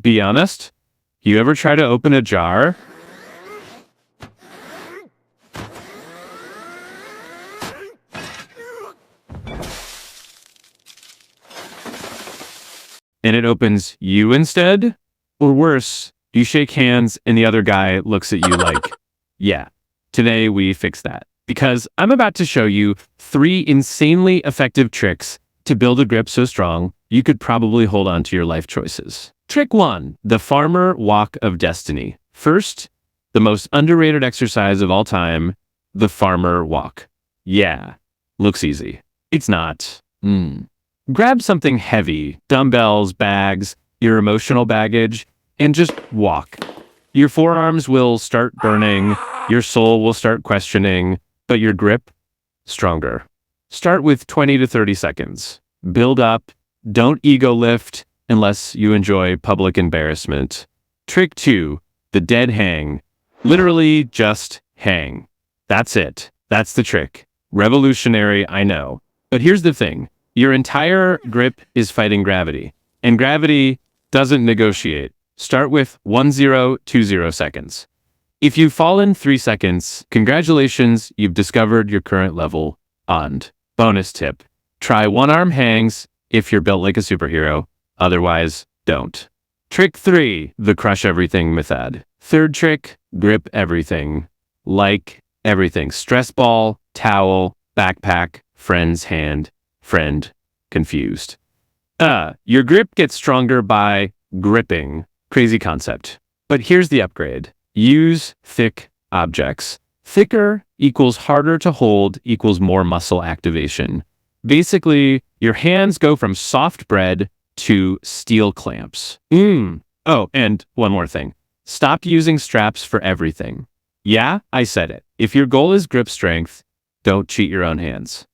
Be honest. You ever try to open a jar? And it opens you instead? Or worse, you shake hands and the other guy looks at you like, yeah, today we fix that. Because I'm about to show you 3 insanely effective tricks to build a grip so strong you could probably hold on to your life choices. Trick 1, the farmer walk of destiny. First, the most underrated exercise of all time, the farmer walk. Yeah, looks easy. It's not. Grab something heavy, dumbbells, bags, your emotional baggage, and just walk. Your forearms will start burning, your soul will start questioning, but your grip, stronger. Start with 20 to 30 seconds. Build up. Don't ego lift unless you enjoy public embarrassment. Trick 2, the dead hang. Literally just hang. That's it. That's the trick. Revolutionary, I know. But here's the thing. Your entire grip is fighting gravity, and gravity doesn't negotiate. Start with 1020 seconds. If you fall in 3 seconds, congratulations, you've discovered your current level. And bonus tip, try one-arm hangs if you're built like a superhero. Otherwise, don't. Trick 3, the crush everything method. Third trick, grip everything. Like everything. Stress ball, towel, backpack, friend's hand, friend, confused. Your grip gets stronger by gripping. Crazy concept. But here's the upgrade. Use thick objects. Thicker equals harder to hold equals more muscle activation. Basically, your hands go from soft bread to steel clamps. Oh, and one more thing. Stop using straps for everything. Yeah, I said it. If your goal is grip strength, don't cheat your own hands.